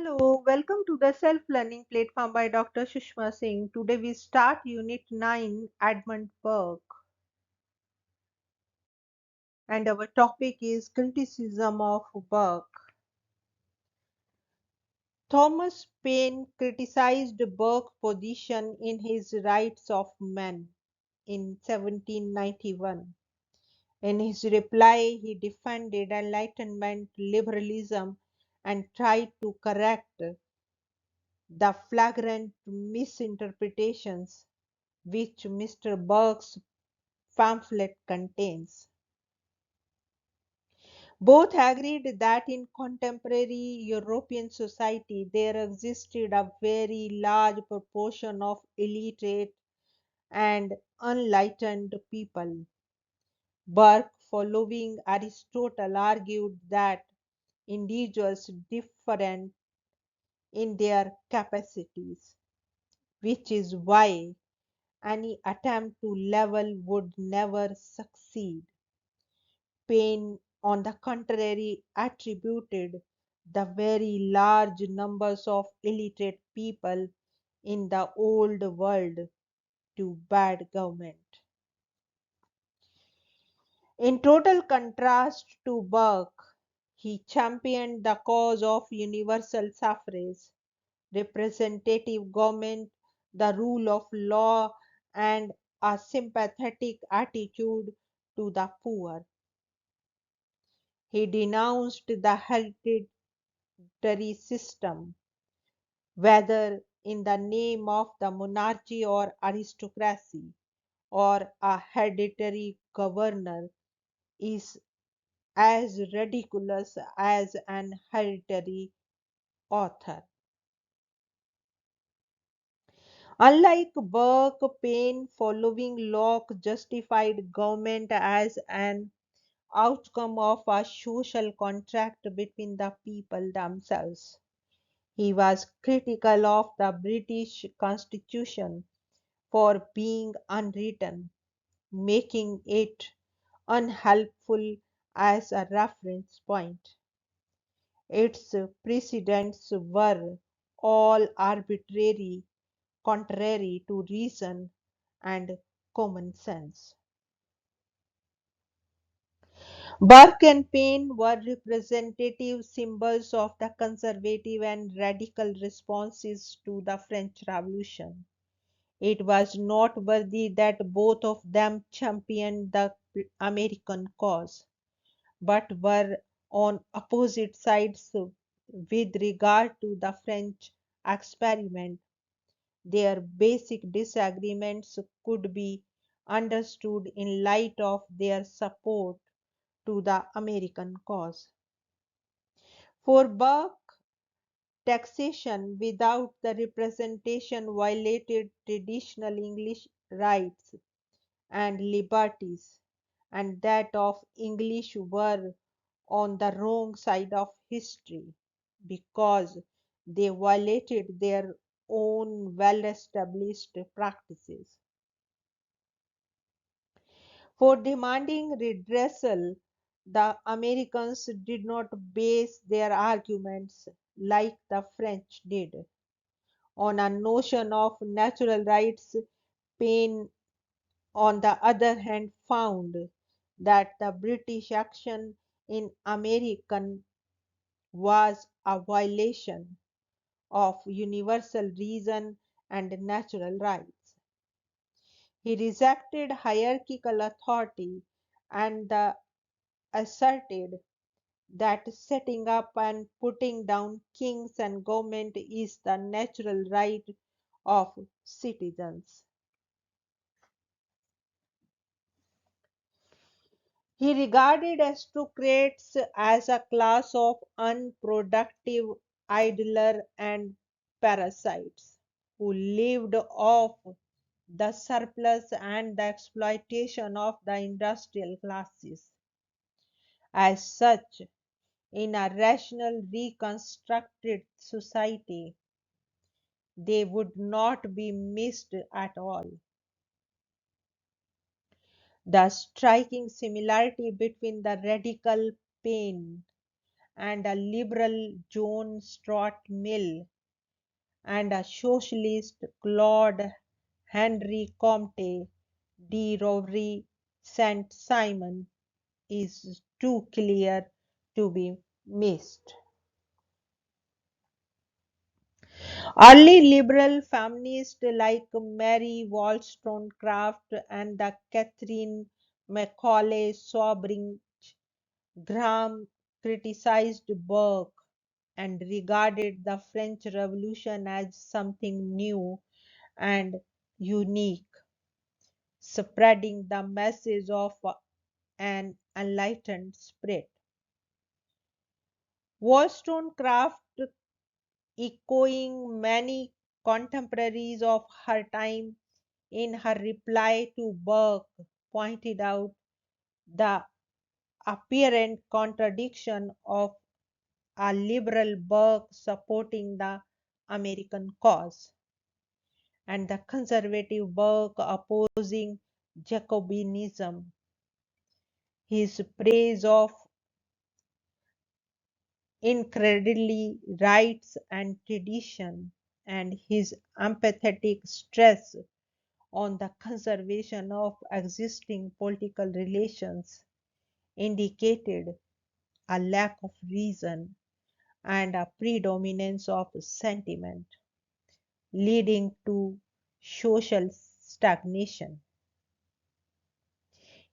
Hello, welcome to the self-learning platform by Dr. Sushma Singh. Today we start Unit 9, Edmund Burke, and our topic is criticism of Burke. Thomas Paine criticized Burke's position in his Rights of Man in 1791. In his reply, he defended Enlightenment liberalism and tried to correct the flagrant misinterpretations which Mr. Burke's pamphlet contains. Both agreed that in contemporary European society there existed a very large proportion of illiterate and unenlightened people. Burke, following Aristotle, argued that individuals different in their capacities, which is why any attempt to level would never succeed. Paine, on the contrary, attributed the very large numbers of illiterate people in the old world to bad government. In total contrast to Burke, he championed the cause of universal suffrage, representative government, the rule of law, and a sympathetic attitude to the poor. He denounced the hereditary system, whether in the name of the monarchy or aristocracy, or a hereditary governor, is as ridiculous as an hereditary author. Unlike Burke, Paine, following Locke, justified government as an outcome of a social contract between the people themselves. He was critical of the British Constitution for being unwritten, making it unhelpful as a reference point. Its precedents were all arbitrary, contrary to reason and common sense. Burke and Paine were representative symbols of the conservative and radical responses to the French Revolution. It was noteworthy that both of them championed the American cause, but were on opposite sides with regard to the French experiment. Their basic disagreements could be understood in light of their support to the American cause. For Burke, taxation without the representation violated traditional English rights and liberties, and that of English were on the wrong side of history because they violated their own well established practices. For demanding redressal, the Americans did not base their arguments, like the French did, on a notion of natural rights. Paine, on the other hand, found that the British action in America was a violation of universal reason and natural rights. He rejected hierarchical authority and asserted that setting up and putting down kings and government is the natural right of citizens. He regarded aristocrats as a class of unproductive idlers and parasites who lived off the surplus and the exploitation of the industrial classes. As such, in a rational reconstructed society, they would not be missed at all. The striking similarity between the radical Paine and a liberal John Stuart Mill, and a socialist Claude Henry Comte de Rouvry Saint Simon is too clear to be missed. Early liberal feminists like Mary Wollstonecraft and the Catherine Macaulay Sobring Graham criticized Burke and regarded the French Revolution as something new and unique, spreading the message of an enlightened spirit. Wollstonecraft, echoing many contemporaries of her time, in her reply to Burke, pointed out the apparent contradiction of a liberal Burke supporting the American cause and the conservative Burke opposing Jacobinism. His praise of incredibly rights and tradition and his empathetic stress on the conservation of existing political relations indicated a lack of reason and a predominance of sentiment, leading to social stagnation,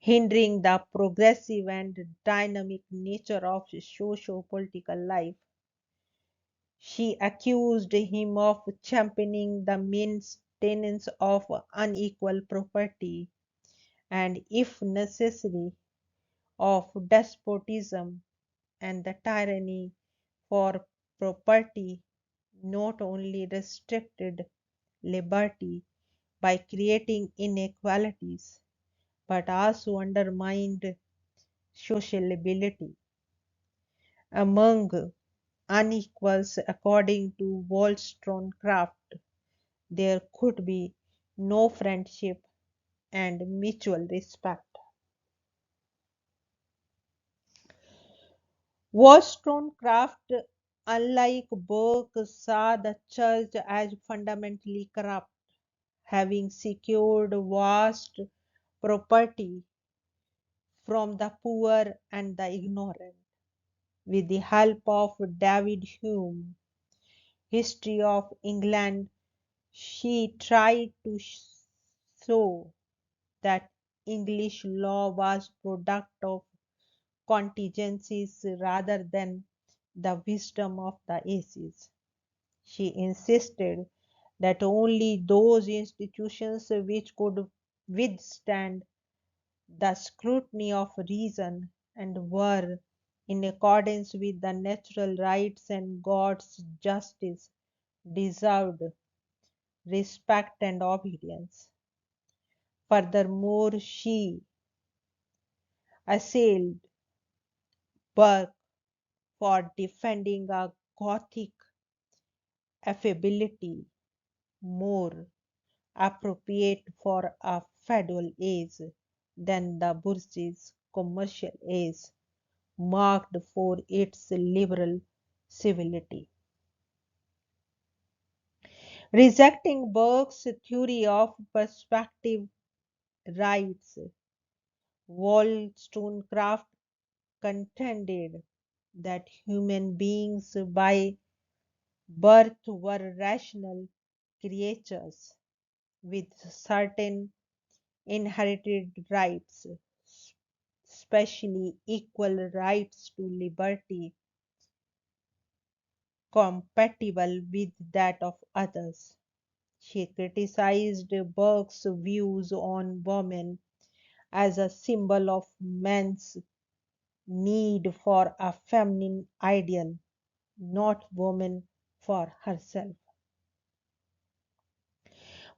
hindering the progressive and dynamic nature of socio-political life. She accused him of championing the maintenance of unequal property and, if necessary, of despotism and the tyranny, for property not only restricted liberty by creating inequalities but also undermined sociability among unequals. According to Wollstonecraft, there could be no friendship and mutual respect. Wollstonecraft, unlike Burke, saw the church as fundamentally corrupt, having secured vast property from the poor and the ignorant. With the help of David Hume, History of England, she tried to show that English law was product of contingencies rather than the wisdom of the ages. She insisted that only those institutions which could withstand the scrutiny of reason and were in accordance with the natural rights and God's justice deserved respect and obedience. Furthermore, she assailed Burke for defending a Gothic affability more appropriate for a feudal age than the bourgeois commercial age, marked for its liberal civility. Rejecting Burke's theory of perspective rights, Wollstonecraft contended that human beings by birth were rational creatures with certain inherited rights, especially equal rights to liberty, compatible with that of others. She criticized Burke's views on women as a symbol of man's need for a feminine ideal, not woman for herself.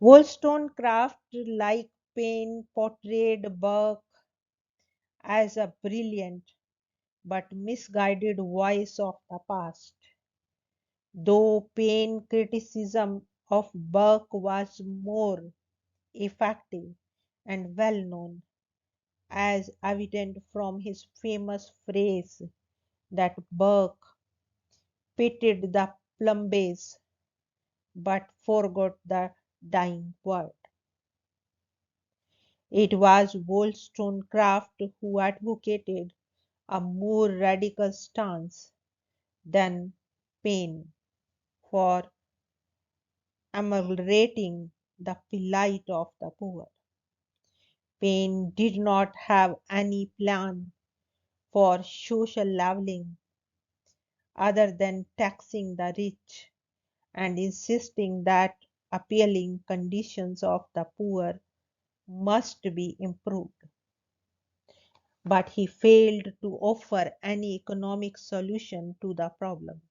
Wollstonecraft, like Paine, portrayed Burke as a brilliant but misguided voice of the past. Though Paine's criticism of Burke was more effective and well known, as evident from his famous phrase that Burke pitied the plumbays but forgot the dying word. It was Wollstonecraft who advocated a more radical stance than Paine for ameliorating the plight of the poor. Paine did not have any plan for social leveling other than taxing the rich and insisting that appealing conditions of the poor must be improved. But he failed to offer any economic solution to the problem.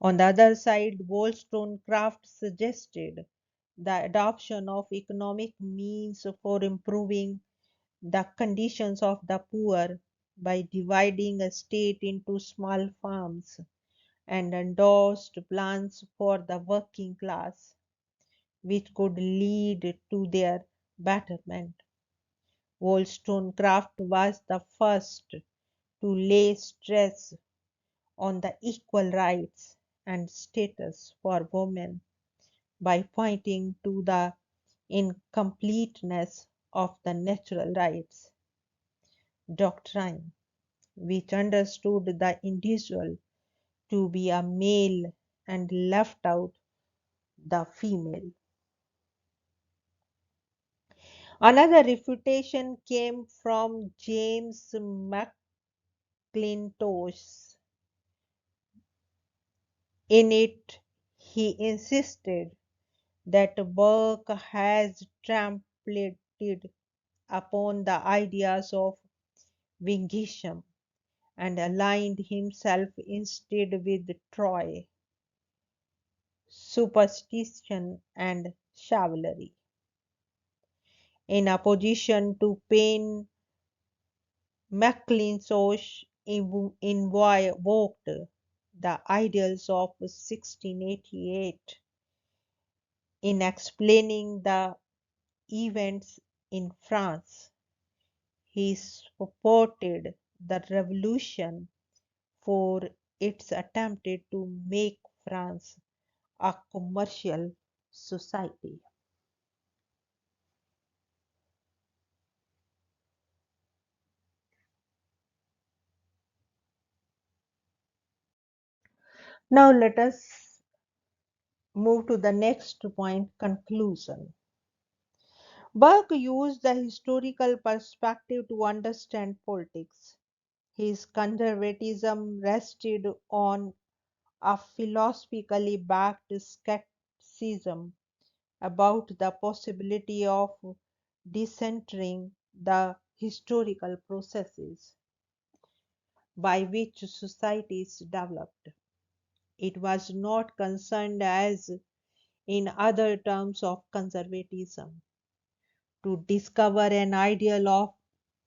On the other side, Wollstonecraft suggested the adoption of economic means for improving the conditions of the poor by dividing a state into small farms and endorsed plans for the working class, which could lead to their betterment. Wollstonecraft was the first to lay stress on the equal rights and status for women by pointing to the incompleteness of the natural rights doctrine, which understood the individual to be a male and left out the female. Another refutation came from James McClintosh. In it, he insisted that Burke has trampled upon the ideas of Wingism and aligned himself instead with Troy, superstition, and chivalry. In opposition to Paine, McClintosh invoked the ideals of 1688 in explaining the events in France. He supported the revolution for its attempt to make France a commercial society. Now let us move to the next point, conclusion. Burke used the historical perspective to understand politics. His conservatism rested on a philosophically backed skepticism about the possibility of decentering the historical processes by which societies developed. It was not concerned, as in other terms of conservatism, to discover an ideal of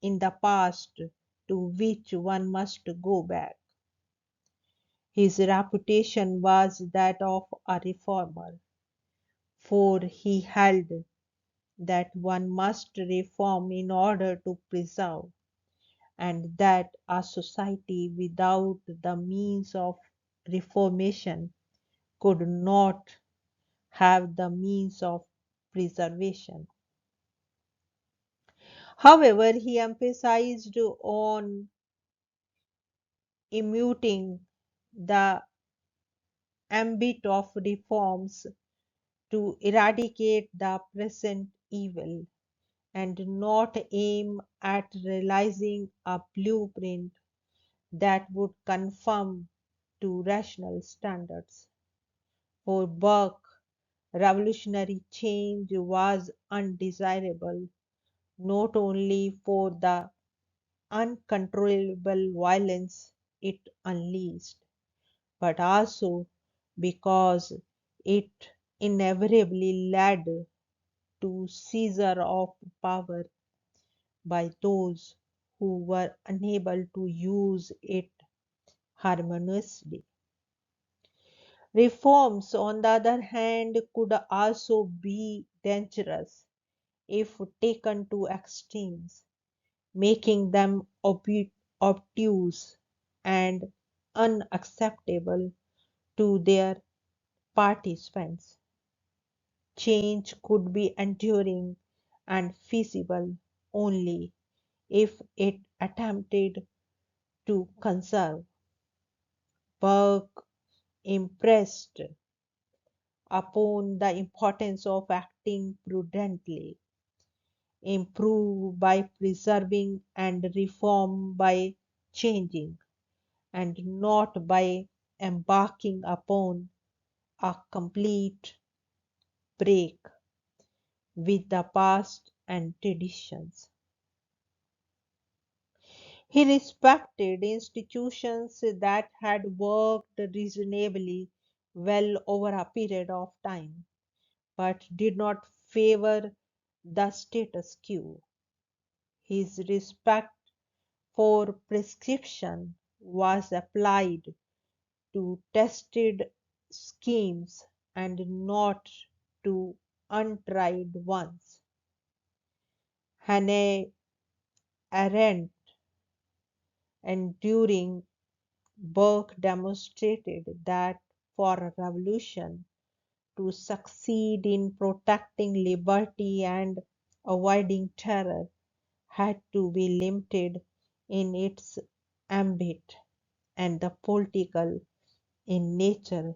in the past to which one must go back. His reputation was that of a reformer, for he held that one must reform in order to preserve, and that a society without the means of reformation could not have the means of preservation. However, he emphasized on immuting the ambit of reforms to eradicate the present evil and not aim at realizing a blueprint that would conform to rational standards. For Burke, revolutionary change was undesirable not only for the uncontrollable violence it unleashed, but also because it inevitably led to seizure of power by those who were unable to use it harmoniously. Reforms, on the other hand, could also be dangerous if taken to extremes, making them obtuse and unacceptable to their participants. Change could be enduring and feasible only if it attempted to conserve. Burke impressed upon the importance of acting prudently, improve by preserving and reform by changing, and not by embarking upon a complete break with the past and traditions. He respected institutions that had worked reasonably well over a period of time, but did not favor the status quo. His respect for prescription was applied to tested schemes and not to untried ones. Hannah Arendt, enduring Burke demonstrated that for a revolution to succeed in protecting liberty and avoiding terror had to be limited in its ambit and the political in nature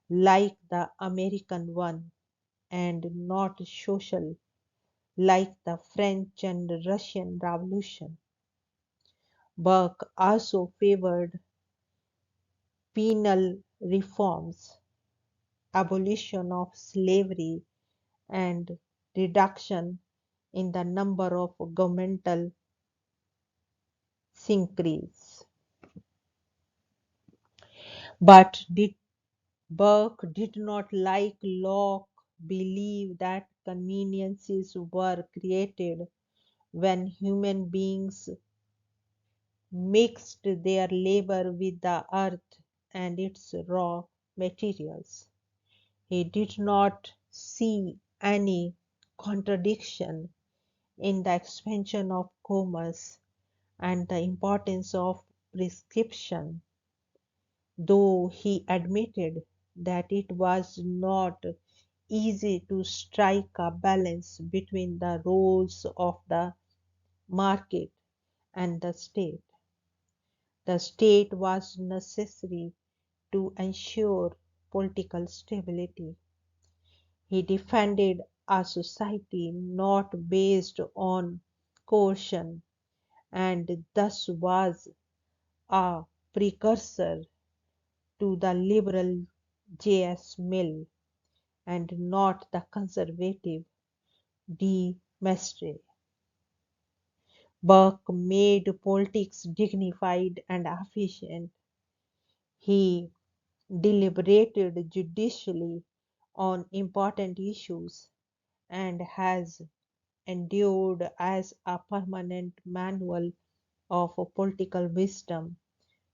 like the American one and not social like the French and Russian Revolution. Burke also favored penal reforms, abolition of slavery, and reduction in the number of governmental sincreries. But Burke did not, like Locke, believe that conveniences were created when human beings mixed their labor with the earth and its raw materials. He did not see any contradiction in the expansion of commerce and the importance of prescription, though he admitted that it was not easy to strike a balance between the roles of the market and the state. The state was necessary to ensure political stability. He defended a society not based on coercion and thus was a precursor to the liberal J.S. Mill and not the conservative de Maistre. Burke made politics dignified and efficient. He deliberated judicially on important issues and has endured as a permanent manual of political wisdom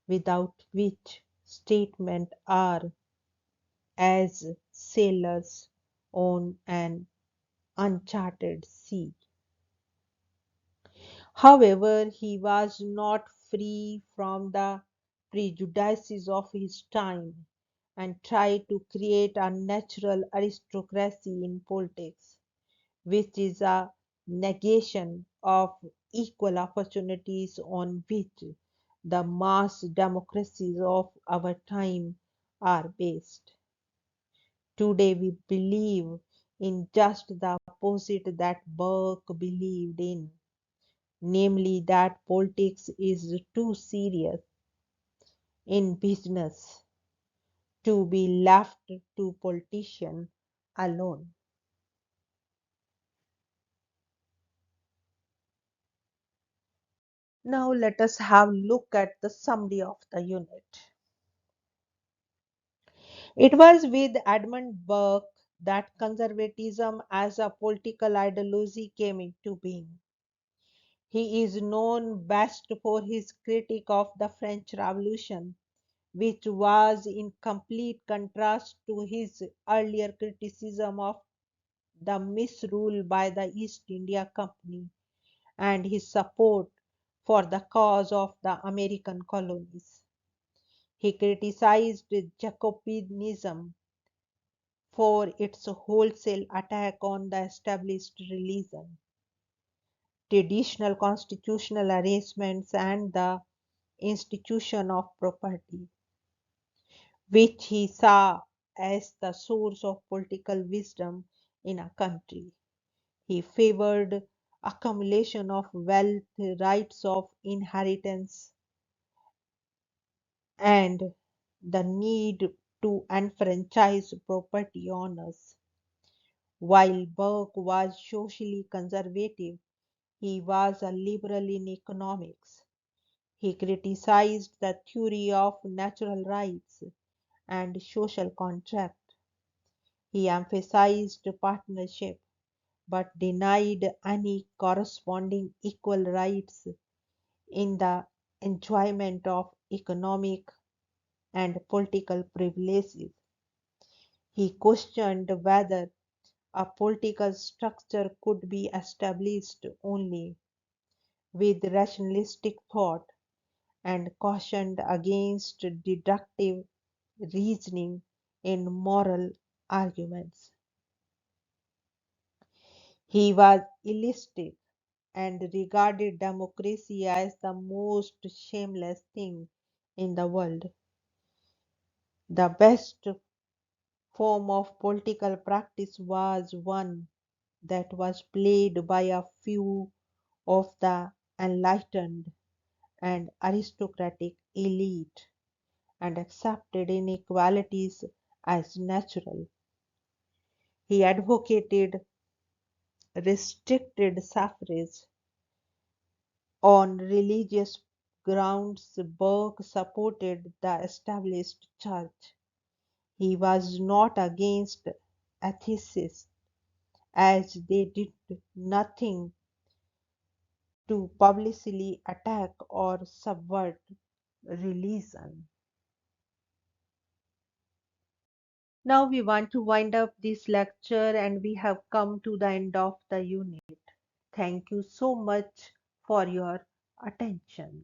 without which statesmen are as sailors on an uncharted sea. However, he was not free from the prejudices of his time and tried to create a natural aristocracy in politics, which is a negation of equal opportunities on which the mass democracies of our time are based. Today we believe in just the opposite that Burke believed in, namely that politics is too serious in business to be left to politicians alone. Now let us have a look at the summary of the unit. It was with Edmund Burke that conservatism as a political ideology came into being. He is known best for his critique of the French Revolution, which was in complete contrast to his earlier criticism of the misrule by the East India Company and his support for the cause of the American colonies. He criticized Jacobinism for its wholesale attack on the established religion, traditional constitutional arrangements, and the institution of property, which he saw as the source of political wisdom in a country. He favored accumulation of wealth, rights of inheritance, and the need to enfranchise property owners. While Burke was socially conservative, he was a liberal in economics. He criticized the theory of natural rights and social contract. He emphasized partnership but denied any corresponding equal rights in the enjoyment of economic and political privileges. He questioned whether a political structure could be established only with rationalistic thought and cautioned against deductive reasoning in moral arguments. He was illustrated and regarded democracy as the most shameless thing in the world. The best form of political practice was one that was played by a few of the enlightened and aristocratic elite and accepted inequalities as natural. He advocated restricted suffrage on religious grounds. Burke supported the established church. He was not against atheists, as they did nothing to publicly attack or subvert religion. Now we want to wind up this lecture and we have come to the end of the unit. Thank you so much for your attention.